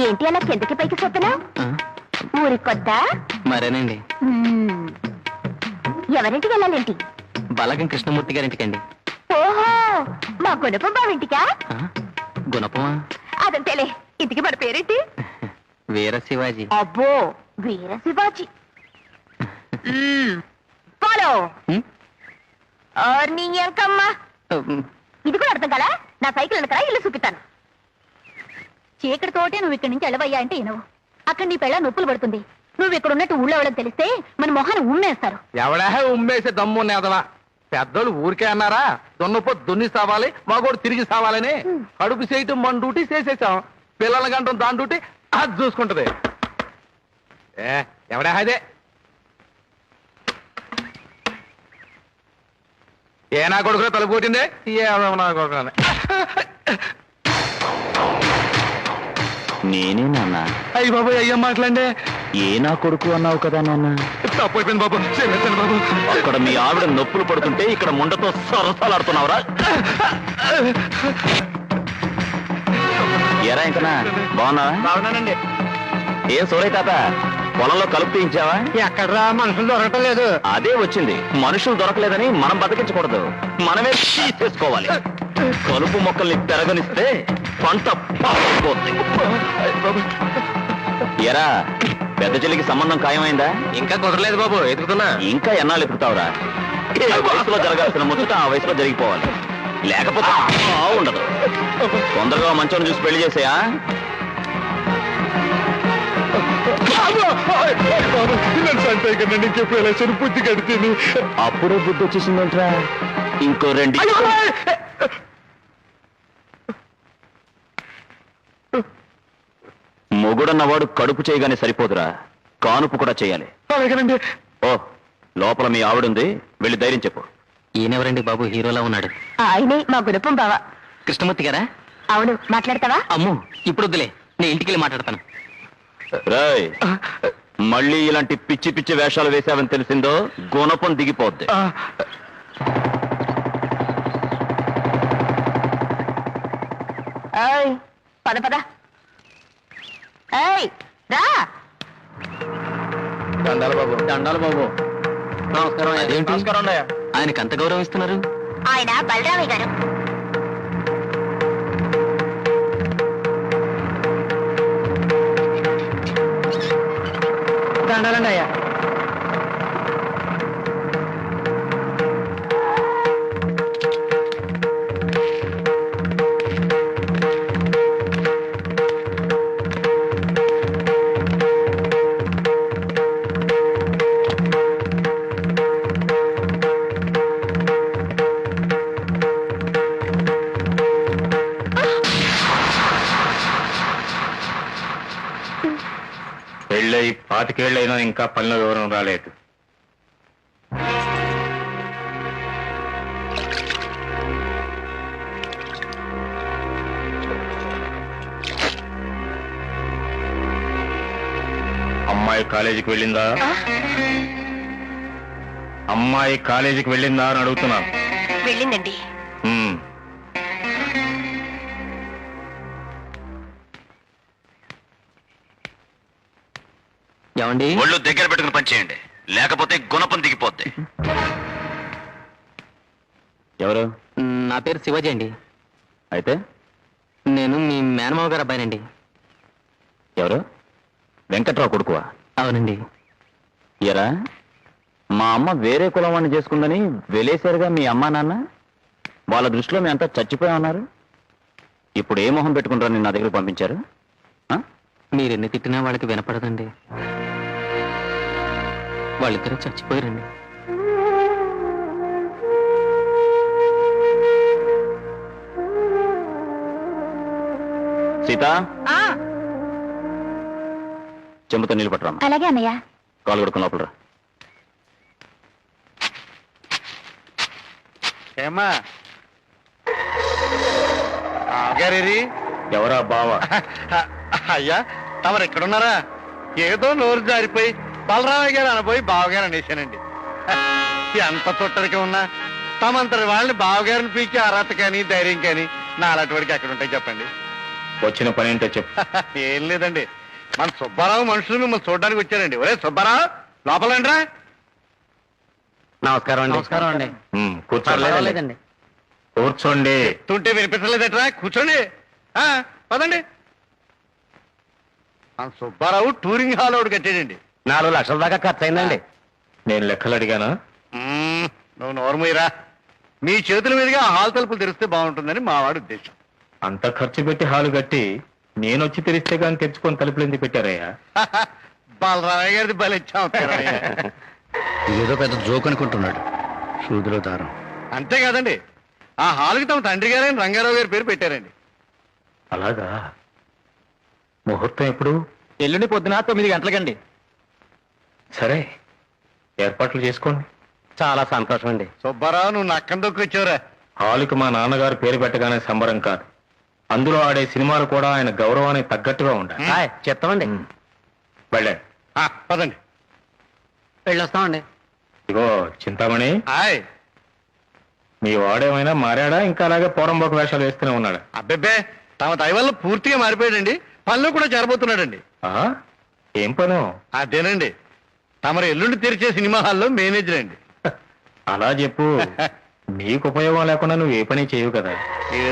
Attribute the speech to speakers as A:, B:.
A: ఏంటి అలా కిందకి పైకి చూస్తున్నావు? ఊరి కొత్త
B: మరేనండి.
A: ఎవరింటికి వెళ్ళాలేంటి?
B: బలగం కృష్ణమూర్తి గారింటికండి.
A: ఓహో, మా గుణపం బావింటికా?
B: గుణపమా?
A: అదంతేలే. ఇంటికి మన పేరేంటి?
B: వీర శివాజీ.
A: అబ్బో, వీర శివాజీ. ఫాలో నీ ఎంకమ్మా. ఇది కూడా అర్థం కదా? నా సైకిల్ వెనకరా ఇల్లు చూపిస్తాను. చీకటితోటే నువ్వు ఇక్కడి నుంచి వెళ్ళవయ్యా అంటే వినవు. అక్కడ నీ పెళ్ళ నొప్పులు పడుతుంది. నువ్వు ఇక్కడ ఉన్నట్టు ఊళ్ళో వాళ్ళని తెలిస్తే మన మొహాన్ని ఉమ్మేస్తారు.
C: ఎవడా ఉమ్మేసే దమ్ము నేదవా? పెద్దోళ్ళు ఊరికే అన్నారా? దున్నపో దున్ని సావాలి, మగోడు తిరిగి సావాలని. కడుపు చేయటం మన డ్యూటీ చేసేసాం. పిల్లల గంటం దాని డ్యూటీ అది చూసుకుంటది. ఎవడా అదే ఏ నా కొడుకులో తలుపు కొట్టింది? నా కొడుకు
B: నేనే నాన్న.
C: అయ్యి బాబు అయ్యా మాట్లాడే.
B: ఏ నా కొడుకు అన్నావు కదా నాన్న.
C: తప్పైపోయింది బాబు, క్షమించండి బాబు.
B: అక్కడ మీ ఆవిడ నొప్పులు పడుతుంటే ఇక్కడ ముండతో సరసాలాడుతున్నావురా? ఎరా ఇంకనా బాగున్నా?
C: బాగున్నానండి.
B: ఏం సూరయ్య తాత, పొలంలో కలుపు తీయించావా?
C: ఎక్కడరా మనుషులు దొరకటం లేదు.
B: అదే వచ్చింది. మనుషులు దొరకలేదని మనం బతికించకూడదు, మనమే తీసేసుకోవాలి. కలుపు మొక్కల్ని పెరగనిస్తే పంట పాడైపోతుంది. ఎరా పెద్ద చెల్లికి సంబంధం ఖాయమైందా?
C: ఇంకా కుదరలేదు బాబు, ఎదుగుతున్నా.
B: ఇంకా ఎన్నాళ్ళు ఎదుగుతావురా? ఏ వయసులో జరగాల్సిన ముచ్చట ఆ వయసులో జరిగిపోవాలి, లేకపోతే ఉండదు. తొందరగా మంచోని చూసి పెళ్లి చేసేయా?
C: బుద్ధి కడితేని
B: అప్పుడే బుద్ధి వచ్చేసిందేంట్రా? ఇంకో రెండు. మొగుడన్నవాడు కడుపు చేయగానే సరిపోదురా, కానుపు కూడా చేయాలి. ఓ లోపల మీ ఆవిడుంది, వెళ్ళి ధైర్యం చెప్పు. ఈయనెవరండి బాబు, హీరోలా ఉన్నాడు?
A: ఆయనే మా గుణపం బావ.
B: కృష్ణమూర్తి గారా?
A: అవును, మాట్లాడతావా?
B: అమ్ము ఇప్పుడు వద్దులే, నేను ఇంటికి వెళ్ళి మాట్లాడతాను. రాయ్, మళ్ళీ ఇలాంటి పిచ్చి పిచ్చి వేషాలు వేశావని తెలిసిందో గుణపం దిగిపోద్ది.
A: పద పద. రా.
C: దండాలు బాబు.
B: దండాలు బాబు.
C: నమస్కారం.
B: నమస్కారం. ఆయనకి అంత గౌరవం ఇస్తున్నారు?
A: ఆయన బలరామయ్య గారు.
C: దండాలండి అయ్యా.
D: పెళ్ళై 25 ఏళ్ళైనా ఇంకా పనిలో వివరం రాలేదు. అమ్మాయి కాలేజీకి వెళ్ళిందా? అమ్మాయి కాలేజీకి వెళ్ళిందా అని అడుగుతున్నాను.
A: వెళ్ళిందండి.
B: ఏమండి, ఒళ్ళు దగ్గర పెట్టుకుని పనిచేయండి, లేకపోతే గుణపం దిగిపోద్ది. ఎవరు? నా పేరు శివాజీ అండి. అయితే నేను మీ మేనమావ గారు అబ్బాయినండి. ఎవరు? వెంకట్రావు కొడుకువా? అవునండి. ఎరా, మా అమ్మ వేరే కులం వాడిని చేసుకుందని వెలేశారుగా మీ అమ్మా నాన్న. వాళ్ళ దృష్టిలో మీ అంతా చచ్చిపోయా ఉన్నారు. ఇప్పుడు ఏ మొహం పెట్టుకుంటారని నా దగ్గర పంపించారు? మీరెన్ని తిట్టినా వాళ్ళకి వినపడదండి. వాళ్ళిద్దరూ చచ్చిపోయారండి. సీత, చెంబుతో నీళ్ళు పట్టరా.
A: అలాగే అన్నయ్య.
B: కాలు కొడుకుని లోపలరా.
C: ఏమ్మా గారి
B: ఎవరా బావ?
C: అయ్యా తమరు ఎక్కడున్నారా? ఏదో నోరు జారిపోయి బలరామయ్య గారు అనబోయి బావగారు అనేసానండి. ఎంత చుట్టడికి ఉన్నా తమంతటి వాళ్ళని బావగారిని పీకి అర్హత కానీ ధైర్యం కానీ నా అలాంటి వాడికి ఎక్కడ ఉంటాయి చెప్పండి.
D: వచ్చిన పని ఏంటో చెప్పు.
C: ఏం లేదండి, మన సుబ్బారావు మనుషులు మిమ్మల్ని చూడడానికి వచ్చారండి. ఒరే సుబ్బారావు, లోపల రండిరా.
B: నమస్కారం అండి.
C: నమస్కారం అండి.
D: కూర్చోండి. కూర్చోండి.
C: తుంటే వినిపించలేదట్రా, కూర్చోండి. పదండి. మన సుబ్బారావు టూరింగ్ హాల్ ఒకటి కట్టాడండి.
B: 4 లక్షల దాకా ఖర్చు అయిందండి.
D: నేను లెక్కలు అడిగానా?
C: నువ్వు నోరుమూయరా. మీ చేతుల మీదుగా ఆ హాల్ తలుపులు తెరిస్తే బాగుంటుందని మా వాడి ఉద్దేశం.
D: అంత ఖర్చు పెట్టి హాలు కట్టి నేను వచ్చి తెరిస్తే కానీ తెచ్చుకొని తలుపులు ఎందుకు పెట్టారయ్యా?
C: బాలరామయ్య గారిది బలిచ్చాం.
E: ఇదేదో పెద్ద జోక్ అనుకుంటున్నాడు. సూదిలో దారం.
C: అంతేకాదండి, ఆ హాల్కి తమ తండ్రి గారైన రంగారావు గారి పేరు పెట్టారండి.
D: అలాగా? ముహూర్తం ఎప్పుడు?
B: ఎల్లుండి పొద్దున 9 గంటలకండి.
D: సరే, ఏర్పాట్లు చేసుకోండి.
B: చాలా సంతోషం అండి.
C: సుబ్బారావు, నువ్వు నక్కం దొక్కొచ్చావురా.
D: హాలుకి మా నాన్నగారు పేరు పెట్టగానే సంబరం కాదు, అందులో ఆడే సినిమాలు కూడా ఆయన గౌరవానికి తగ్గట్టుగా ఉండాలి.
B: చెప్తామండి.
D: వెళ్ళే.
C: పదండి.
B: వెళ్ళొస్తామండి.
D: ఇగో చింతామణి,
C: హాయ్.
D: మీ వాడేమైనా మారాడా, ఇంకా అలాగే పోరంబోక వేషాలు వేస్తూనే ఉన్నాడా?
C: అబ్బెబ్బే, తమ దయ వల్ల పూర్తిగా మారిపోయాడండి. పనిలో కూడా చేరబోతున్నాడండి.
D: ఆహా, ఏం పను?
C: అదేనండి, తమరు ఎల్లుండి తెరిచే సినిమా హాల్లో మేనేజర్ అండి.
D: అలా చెప్పు. నీకు ఉపయోగం లేకుండా నువ్వు ఏ పని చేయవు కదా.
C: ఏదో